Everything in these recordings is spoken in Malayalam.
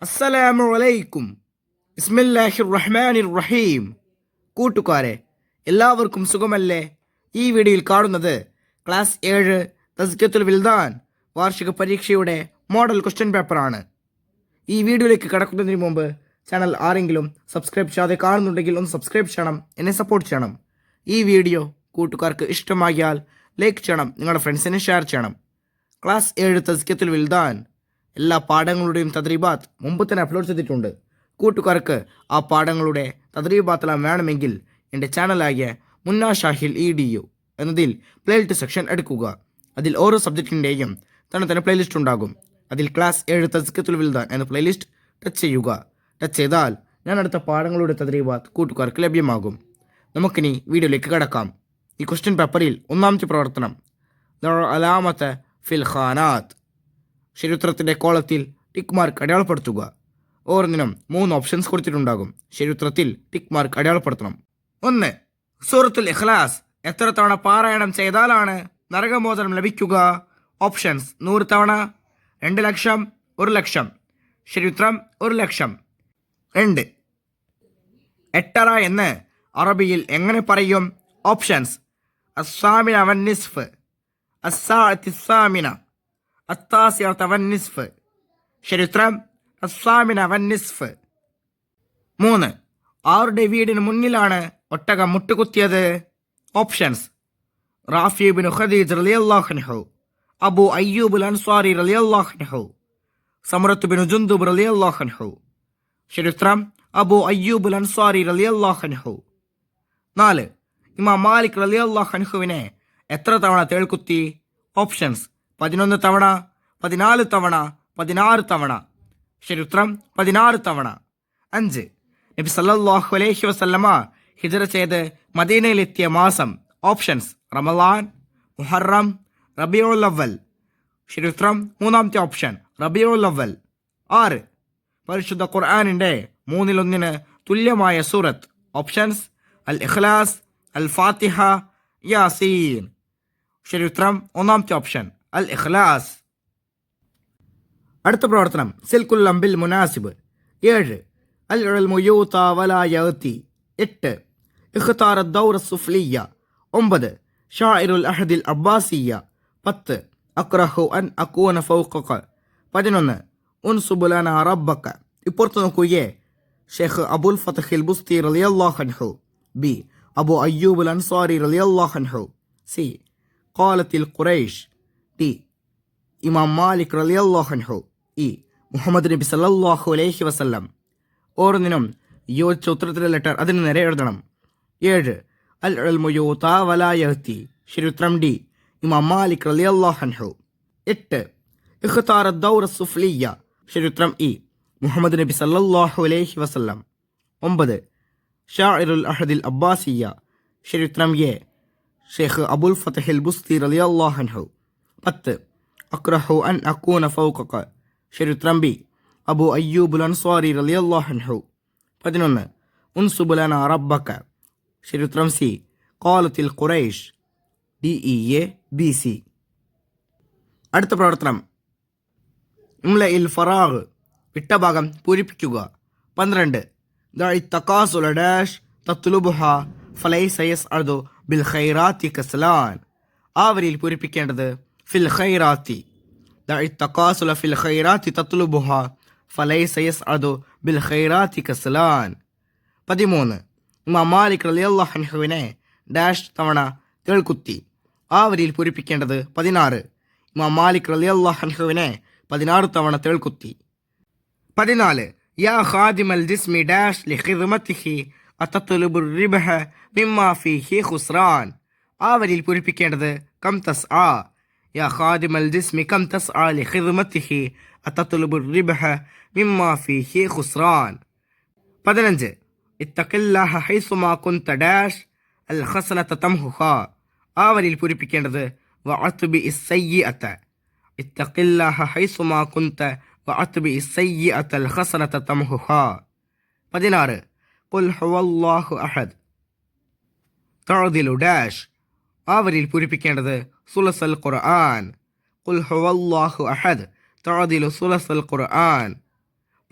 അസ്സലാമു അലൈക്കും. ബിസ്മില്ലാഹിർ റഹ്മാനിർ റഹീം. കൂട്ടുകാരെ, എല്ലാവർക്കും സുഖമല്ലേ? ഈ വീഡിയോയിൽ കാണുന്നത് ക്ലാസ് 7 തസ്കിയത്തുൽ വിൽദാൻ വാർഷിക പരീക്ഷയുടെ മോഡൽ ക്വസ്റ്റ്യൻ പേപ്പറാണ്. ഈ വീഡിയോയിലേക്ക് കടക്കുന്നതിന് മുമ്പ് ചാനൽ ആരെങ്കിലും സബ്സ്ക്രൈബ് ചെയ്യാതെ കാണുന്നുണ്ടെങ്കിൽ ഒന്ന് സബ്സ്ക്രൈബ് ചെയ്യണം, എന്നെ സപ്പോർട്ട് ചെയ്യണം. ഈ വീഡിയോ കൂട്ടുകാർക്ക് ഇഷ്ടമായാൽ ലൈക്ക് ചെയ്യണം, നിങ്ങളുടെ ഫ്രണ്ട്സിന് ഷെയർ ചെയ്യണം. ക്ലാസ് 7 തസ്കിയത്തുൽ വിൽദാൻ എല്ലാ പാഠങ്ങളുടെയും തദ്രീബാത്ത് മുമ്പ് തന്നെ അപ്ലോഡ് ചെയ്തിട്ടുണ്ട്. കൂട്ടുകാർക്ക് ആ പാഠങ്ങളുടെ തദ്രീബാത്തെല്ലാം വേണമെങ്കിൽ എൻ്റെ ചാനലായ മുന്ന ഷാഹിൽ EDU എന്നതിൽ പ്ലേലിസ്റ്റ് സെക്ഷൻ എടുക്കുക. അതിൽ ഓരോ സബ്ജക്റ്റിൻ്റെയും തന്നെ പ്ലേലിസ്റ്റ് ഉണ്ടാകും. അതിൽ ക്ലാസ് 7 തസ്കിയത്തുൽ വിൽദാൻ എന്ന പ്ലേലിസ്റ്റ് ടച്ച് ചെയ്യുക. ടച്ച് ചെയ്താൽ ഞാൻ അടുത്ത പാഠങ്ങളുടെ തദ്രീബാത്ത് കൂട്ടുകാർക്ക് ലഭ്യമാകും. നമുക്കിനി വീഡിയോയിലേക്ക് കടക്കാം. ഈ ക്വസ്റ്റ്യൻ പേപ്പറിൽ ഒന്നാമത്തെ പ്രവർത്തനം അലാമത്ത് ഫിൽ ഖാനാത്ത്, ശരിയുത്തരത്തിൻ്റെ കോളത്തിൽ ടിക്ക് മാർക്ക് അടയാളപ്പെടുത്തുക. ഓരോന്നിനും 3 ഓപ്ഷൻസ് കൊടുത്തിട്ടുണ്ടാകും. ശരിയുത്തരത്തിൽ ടിക്ക് മാർക്ക് അടയാളപ്പെടുത്തണം. 1. സൂറത്തുൽ ഇഖ്ലാസ് എത്ര തവണ പാരായണം ചെയ്താലാണ് നരകമോചനം ലഭിക്കുക? ഓപ്ഷൻസ്: 100 തവണ, 2 ലക്ഷം, 1 ലക്ഷം. ശരിയുത്തരം 1 ലക്ഷം. 2. എട്ടറ എന്ന് അറബിയിൽ എങ്ങനെ പറയും? ഓപ്ഷൻസ്: അസ്സാമിന വൻ നിസ്ഫ്, അസ്സാഅത്തിസ്സാമിന, അത്താസിഅത വൻ നിസ്ഫ്. ശരിയുത്തരം അസ്സാമിന വൻ നിസ്ഫ്. 3. ആരുടെ വീടിന് മുന്നിലാണ് ഒട്ടകം മുട്ടുകുത്തിയത്? ഓപ്ഷൻസ്: റാഫി ഇബ്നു ഖദീജ് റളിയല്ലാഹു അൻഹു, അബൂ അയ്യൂബുൽ അൻസ്വാരി റളിയല്ലാഹു അൻഹു, സമറത്ത് ബിൻ ജുന്ദുബ് റളിയല്ലാഹു അൻഹു. ശരിയുത്തരം അബൂ അയ്യൂബുൽ അൻസ്വാരി റളിയല്ലാഹു അൻഹു. 4. ഇമാം മാലിക് റളിയല്ലാഹു അൻഹുവിനെ എത്ര തവണ തേൾക്കുത്തി? ഓപ്ഷൻസ്: 11 തവണ, 14 തവണ, 16 തവണ. ശരിയുത്തരം 16 തവണ. 5. നബി സല്ലല്ലാഹു അലൈഹി വസല്ലമ ഹിജ്റ ചെയ്ത് മദീനയിലെത്തിയ മാസം? ഓപ്ഷൻസ്: റമളാൻ, മുഹറം, റബീഉൽ അവ്വൽ. ശരിയുത്തരം 3ാമത്തെ ഓപ്ഷൻ റബീഉൽ അവ്വൽ. 6. പരിശുദ്ധ ഖുർആനിൻ്റെ 1/3 തുല്യമായ സൂറത്ത്? ഓപ്ഷൻസ്: അൽ ഇഖ്ലാസ്, അൽ ഫാത്തിഹ, യാസീൻ. ശരിയുത്തരം 1ാമത്തെ ഓപ്ഷൻ അൽ ഇഖ്ലാസ്. അടുത്ത പ്രവർത്തനം സിൽക്കുൽ അംബിൽ മുനാസിബ്. 7. അൽ ഇൽമു യൂത വലാ യഅതി. 8. ഇഖ്താർ അദ്ദൗറ സുഫ്ലിയ. 9. ഷാഇറുൽ അഹദിൽ അബ്ബാസിയ. 10. അക്റഹു അൻ അകൂന ഫൗഖക. 11. ഉൻസുബ് ലനാ റബ്ബക. ഇപ്പുറത്ത് നോക്കുകയെ ഷെയ്ഖ് അബുൽ ഫതഹിൽ ബുസ്തി റളിയല്ലാഹു അൻഹു. ബി. അബു അയ്യൂബുൽ അൻസ്വാരി റളിയല്ലാഹു അൻഹു. സി. ഖാലത്തിൽ ഖുറൈഷ്. ഡി. ഇമാം മാലിക് റളിയല്ലാഹു അൻഹു. ഇ. മുഹമ്മദ് നബി സല്ലല്ലാഹു അലൈഹി വസല്ലം. ഓരോന്നിനും യോജിച്ച ഉത്തരത്തിലെ ലെറ്റർ അതിന് നേരെ എഴുതണം. 7. അൽ ഇൽമു യൂത വലാ യഅതി. ശരിയുത്തരം ഡി. ഇമാം മാലിക് റളിയല്ലാഹു അൻഹു. 8. ഇഖ്താർ അദ്ദൗറ സുഫ്ലിയ. ശരിയുത്തരം ഇ. മുഹമ്മദ് നബി സല്ലല്ലാഹു അലൈഹി വസല്ലം. 9. ഷാഇറുൽ അഹദിൽ അബ്ബാസിയ. ശരിയുത്തരം എ. ഷെയ്ഖ് അബുൽ ഫതഹിൽ ബുസ്തി റളിയല്ലാഹു അൻഹു. 10. അക്റഹു അൻ അകൂന ഫൗഖക. ശരിയുത്തരം ബി. അബു അയ്യൂബുൽ അൻസ്വാരി റളിയല്ലാഹു അൻഹു. 11. ഉൻസുബ് ലനാ റബ്ബക. ശരിയുത്തരം സി. ഖാലത്തിൽ ഖുറൈഷ്. DEA BC. അടുത്ത പ്രവർത്തനം ഇംലഇൽ ഫറാഗ്, വിട്ട ഭാഗം പൂരിപ്പിക്കുക. 12. ദഇ തകാസുല ഡാഷ് തത്ലുബുഹ ഫലൈസ യസ്അദു ബിൽ ഖൈറാത്തി കസ്ലാൻ. ആ വരിയിൽ പൂരിപ്പിക്കേണ്ടത് ഫിൽ ഖൈറാത്തി. ദഇ തകാസുല ഫിൽ ഖൈറാത്തി തത്ലുബുഹ ഫലൈസ യസ്അദു ബിൽ ഖൈറാത്തി കസ്ലാൻ. 13. ഇമാം മാലിക് റളിയല്ലാഹു അൻഹുവിനെ ഡാഷ് തവണ തേൾക്കുത്തി. ആ വരിയിൽ പൂരിപ്പിക്കേണ്ടത് 16. ഇമാം മാലിക് റളിയല്ലാഹു അൻഹുവിനെ 16 തവണ തേൾക്കുത്തി. 14. യാ ഖാദിമൽ ജിസ്മി ഡാഷ് ലിഖിദ്മതിഹി അതത്ലുബുർ റിബഹ മിമ്മാ ഫീഹി ഖുസ്റാൻ. ആ വരിയിൽ പൂരിപ്പിക്കേണ്ടത് കം തസ്ആ. യാ ഖാദിമൽ ജിസ്മി കം തസ്ആ ലിഖിദ്മതിഹി അതത്ലുബുർ റിബഹ മിമ്മാ ഫീഹി ഖുസ്റാൻ. 15. ഇത്തഖില്ലാഹ ഹൈസുമാ കുൻത ഡാഷ് അൽ ഖസ്നത തംഹുഹ. ആ വരിയിൽ പൂരിപ്പിക്കേണ്ടത് വഅത്ബി ഇസ്സയ്യിഅത. ഇത്തഖില്ലാഹ ഹൈസുമാ കുൻത വഅത്ബി ഇസ്സയ്യിഅത അൽ ഖസ്നത തംഹുഹ. 16. ഖുൽ ഹുവല്ലാഹു അഹദ് തഅദിലു ഡാഷ്. ആ വരിയിൽ പൂരിപ്പിക്കേണ്ടത് സുലസൽ ഖുർആൻ. ഖുൽ ഹുവല്ലാഹു അഹദ് തഅദിലു സുലസൽ ഖുർആൻ.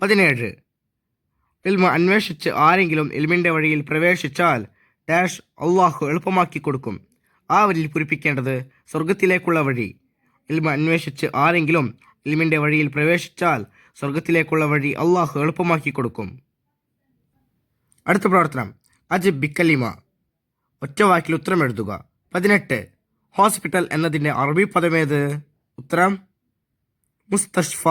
17. ഇൽമ അന്വേഷിച്ച് ആരെങ്കിലും ഇൽമിൻ്റെ വഴിയിൽ പ്രവേശിച്ചാൽ ഡാഷ് അള്ളാഹു എളുപ്പമാക്കി കൊടുക്കും. ആ വരിയിൽ പൂരിപ്പിക്കേണ്ടത് സ്വർഗത്തിലേക്കുള്ള വഴി. ഇൽമ അന്വേഷിച്ച് ആരെങ്കിലും ഇൽമിൻ്റെ വഴിയിൽ പ്രവേശിച്ചാൽ സ്വർഗത്തിലേക്കുള്ള വഴി അള്ളാഹു എളുപ്പമാക്കി കൊടുക്കും. അടുത്ത പ്രവർത്തനം അജിബ് ബിക്കലിമ. ഒറ്റവാക്കിൽ ഉത്തരം എഴുതുക. 18. ഹോസ്പിറ്റൽ എന്നതിൻ്റെ അറബി പദമേത്? ഉത്തരം മുസ്തഷ്ഫ.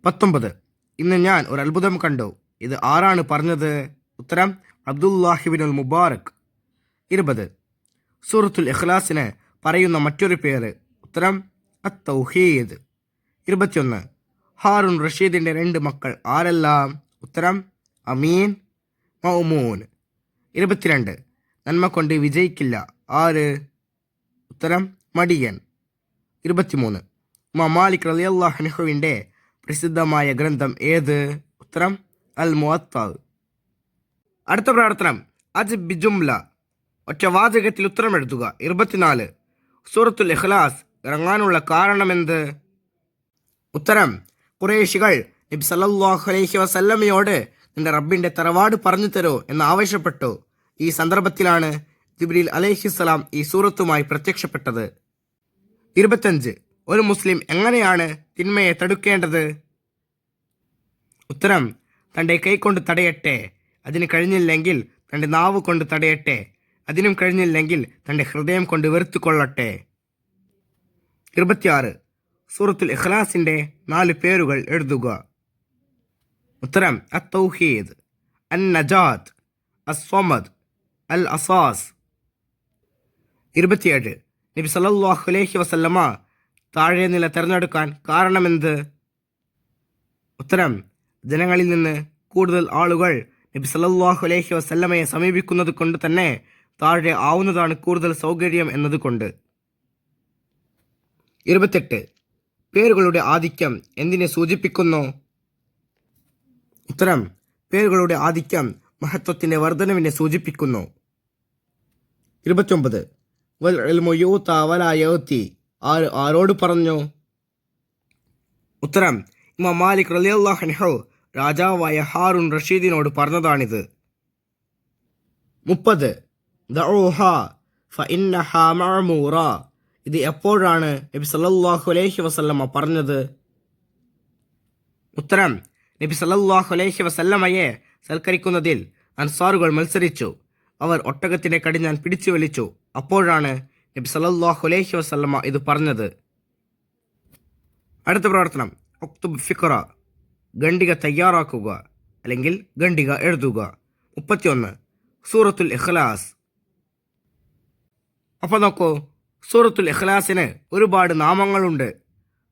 19. ഇന്ന് ഞാൻ ഒരു അത്ഭുതം കണ്ടു. ഇത് ആരാണ് പറഞ്ഞത്? ഉത്തരം അബ്ദുല്ലാഹിബിനുൽ മുബാറക്. 20. സൂറത്തുൽ ഇഖ്ലാസിന് പറയുന്ന മറ്റൊരു പേര്? ഉത്തരം അത്തൗഹീദ്. 21. ഹാറൂൺ റഷീദിൻ്റെ 2 മക്കൾ ആരെല്ലാം? ഉത്തരം അമീൻ, മൗമൂൻ. 22. നന്മ കൊണ്ട് വിജയിക്കില്ല ആര്? ഉത്തരം മടിയൻ. 23. ഇമാം മാലിക് റളിയല്ലാഹു അൻഹുവിൻ്റെ പ്രസിദ്ധമായ ഗ്രന്ഥം ഏത്? ഉത്തരം അൽ മുവത്ത. അടുത്ത പ്രവർത്തനം അജിബ് ബിജുംല. ഒറ്റ വാചകത്തിൽ ഉത്തരം എഴുതുക. 24. സൂറത്തുൽ ഇഖ്ലാസ് ഇറങ്ങാനുള്ള കാരണമെന്ത്? ഉത്തരം ഖുറൈശികൾ നബി സല്ലല്ലാഹു അലൈഹി വസല്ലമയോട് നിന്റെ റബ്ബിൻ്റെ തറവാട് പറഞ്ഞു തരൂ എന്ന് ആവശ്യപ്പെട്ടു. ഈ സന്ദർഭത്തിലാണ് ജിബ്രീൽ അലൈഹിസ്സലാം ഈ സൂറത്തുമായി പ്രത്യക്ഷപ്പെട്ടത്. 25. ഒരു മുസ്ലിം എങ്ങനെയാണ് തിന്മയെ തടുക്കേണ്ടത്? ഉത്തരം തൻ്റെ കൈകൊണ്ട് തടയട്ടെ. അതിന് കഴിഞ്ഞില്ലെങ്കിൽ തൻ്റെ നാവ് കൊണ്ട് തടയട്ടെ. അതിനും കഴിഞ്ഞില്ലെങ്കിൽ തൻ്റെ ഹൃദയം കൊണ്ട് വെറുത്തുകൊള്ളട്ടെ. 26. സൂറത്തുൽ ഇഖ്ലാസിൻ്റെ 4 പേരുകൾ എഴുതുക. ഉത്തരം അത്തൗഹീദ്, അൻ നജാത്ത്, അസ്വമദ്, അൽ അസാസ്. 27. നബി സല്ലല്ലാഹു അലൈഹി വസല്ലമ താഴെ നില തിരഞ്ഞെടുക്കാൻ കാരണമെന്ത്? ഉത്തരം ജനങ്ങളിൽ നിന്ന് കൂടുതൽ ആളുകൾ നബി സല്ലല്ലാഹു അലൈഹി വസല്ലമയെ സമീപിക്കുന്നത് കൊണ്ട് തന്നെ താഴെ ആവുന്നതാണ് കൂടുതൽ സൗകര്യം എന്നതുകൊണ്ട്. 28. പേരുകളുടെ ആധിക്യം എന്തിനെ സൂചിപ്പിക്കുന്നു? ഉത്തരം പേരുകളുടെ ആധിക്യം മഹത്വത്തിൻ്റെ വർധനവിനെ സൂചിപ്പിക്കുന്നു. 29. വൽ ഇൽമു യൂത വലാ യഅതി ആരോട് പറഞ്ഞു? ഉത്തരം ഇമാം മാലിക് റളിയല്ലാഹു അൻഹു രാജാവായ ഹാറൂൺ റഷീദിനോട് പറഞ്ഞതാണിത്. 30. ദഊഹാ ഫഇന്നഹാ മഅമൂറ. ഇത് എപ്പോഴാണ് നബി സല്ലല്ലാഹു അലൈഹി വസല്ലമ പറഞ്ഞത്? ഉത്തരം നബി സല്ലല്ലാഹു അലൈഹി വസല്ലമയെ സൽക്കരിക്കുന്നതിൽ അൻസാറുകൾ മത്സരിച്ചു. അവർ ഒട്ടകത്തിൻ്റെ കടിഞ്ഞാൻ പിടിച്ചു വലിച്ചു. അപ്പോഴാണ് നബി സല്ലല്ലാഹു അലൈഹി വസല്ലമ ഇത് പറഞ്ഞത്. അടുത്ത പ്രവർത്തനം ഉക്തുബ് ഫിക്റ. ഖണ്ഡിക തയ്യാറാക്കുക അല്ലെങ്കിൽ ഖണ്ഡിക എഴുതുക. 31. സൂറത്തുൽ ഇഖ്ലാസ്. അപ്പോൾ നോക്കൂ, സൂറത്തുൽ ഇഖ്ലാസിന് ഒരുപാട് നാമങ്ങളുണ്ട്.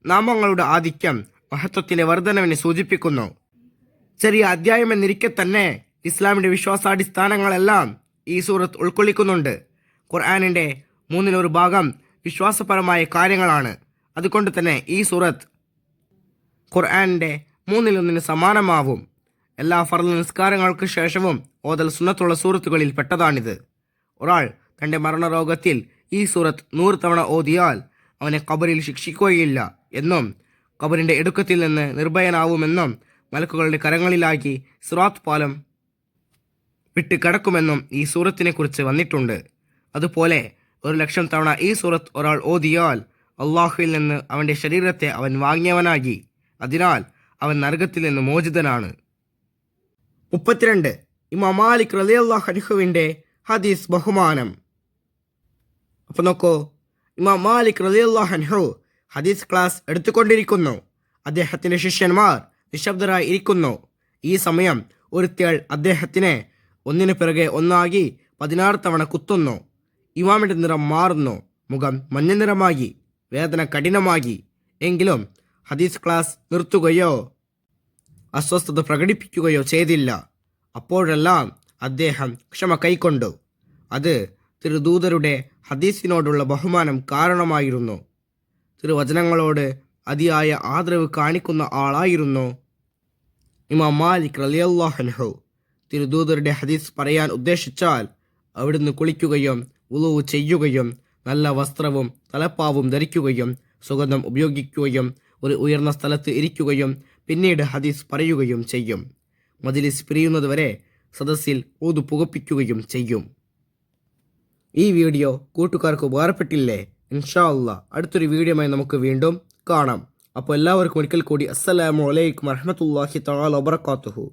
നാമങ്ങളുടെ ആധിക്യം മഹത്വത്തിൻ്റെ വർധനവിനെ സൂചിപ്പിക്കുന്നു. ചെറിയ അധ്യായം എന്നിരിക്കെ തന്നെ ഇസ്ലാമിൻ്റെ വിശ്വാസാടിസ്ഥാനങ്ങളെല്ലാം ഈ സൂറത്ത് ഉൾക്കൊള്ളിക്കുന്നുണ്ട്. ഖുർആനിൻ്റെ 1/3 ഭാഗം വിശ്വാസപരമായ കാര്യങ്ങളാണ്. അതുകൊണ്ട് തന്നെ ഈ സൂറത്ത് ഖുർആനിൻ്റെ 1/3 സമാനമാവും. എല്ലാ ഫർള് നിസ്കാരങ്ങൾക്ക് ശേഷവും ഓതൽ സുന്നത്തുള്ള സൂറത്തുകളിൽ പെട്ടതാണിത്. ഒരാൾ തൻ്റെ മരണരോഗത്തിൽ ഈ സൂറത്ത് 100 തവണ ഓതിയാൽ അവനെ ഖബറിൽ ശിക്ഷിക്കുകയില്ല എന്നും ഖബറിൻ്റെ ഇടുക്കത്തിൽ നിന്ന് നിർഭയനാവുമെന്നും മലക്കുകളുടെ കരങ്ങളിലാക്കി സിറാത്ത് പാലം വിട്ട് കടക്കുമെന്നും ഈ സൂറത്തിനെ കുറിച്ച് വന്നിട്ടുണ്ട്. അതുപോലെ 1,00,000 തവണ ഈ സൂറത്ത് ഒരാൾ ഓതിയാൽ അള്ളാഹുവിൽ നിന്ന് അവൻ്റെ ശരീരത്തെ അവൻ വാങ്ങിയവനാകി. അതിനാൽ അവൻ നരകത്തിൽ നിന്ന് മോചിതനാണ്. 32. ഇമാം മാലിക് റളിയല്ലാഹു അൻഹുവിൻ്റെ ഹദീസ് ബഹുമാനം. അപ്പോൾ നോക്കൂ, ഇമാം മാലിക് റളിയല്ലാഹു അൻഹു ഹദീസ് ക്ലാസ് എടുത്തുകൊണ്ടിരിക്കുന്നു. അദ്ദേഹത്തിൻ്റെ ശിഷ്യന്മാർ നിശബ്ദരായി ഇരിക്കുന്നു. ഈ സമയം ഒരു തേൾ അദ്ദേഹത്തിനെ ഒന്നിനു പിറകെ ഒന്നാകി 16 തവണ കുത്തുന്നു. ഇമാമിൻ്റെ നിറം മാറുന്നു. മുഖം മഞ്ഞ നിറമാകി. വേദന കഠിനമാകി. എങ്കിലും ഹദീസ് ക്ലാസ് നിർത്തുകയോ അസ്വസ്ഥത പ്രകടിപ്പിക്കുകയോ ചെയ്തില്ല. അപ്പോഴെല്ലാം അദ്ദേഹം ക്ഷമ കൈക്കൊണ്ടു. അത് തിരുദൂതരുടെ ഹദീസിനോടുള്ള ബഹുമാനം കാരണമായിരുന്നു. തിരുവചനങ്ങളോട് അതിയായ ആദരവ് കാണിക്കുന്ന ആളായിരുന്നു ഇമാം മാലിക് റളിയല്ലാഹു അൻഹു. തിരുദൂതരുടെ ഹദീസ് പറയാൻ ഉദ്ദേശിച്ചാൽ അവിടുന്ന് കുളിക്കുകയും വുളൂ ചെയ്യുകയും നല്ല വസ്ത്രവും തലപ്പാവും ധരിക്കുകയും സുഗന്ധം ഉപയോഗിക്കുകയും ഒരു ഉയർന്ന സ്ഥലത്ത് ഇരിക്കുകയും പിന്നീട് ഹദീസ് പറയുകയും ചെയ്യും. മജ്ലിസ് പിരിയുന്നതുവരെ സദസ്സിൽ ഊതു പുകപ്പിക്കുകയും ചെയ്യും. ഈ വീഡിയോ കൂട്ടുകാർക്ക് ഉപകാരപ്പെട്ടില്ലേ? ഇൻഷാ അല്ലാഹ് അടുത്തൊരു വീഡിയോയുമായി നമുക്ക് വീണ്ടും കാണാം. അപ്പോൾ എല്ലാവർക്കും ഒരിക്കൽ കൂടി അസ്സലാമു അലൈക്കും വറഹ്മത്തുള്ളാഹി തആല വബറകാതുഹു.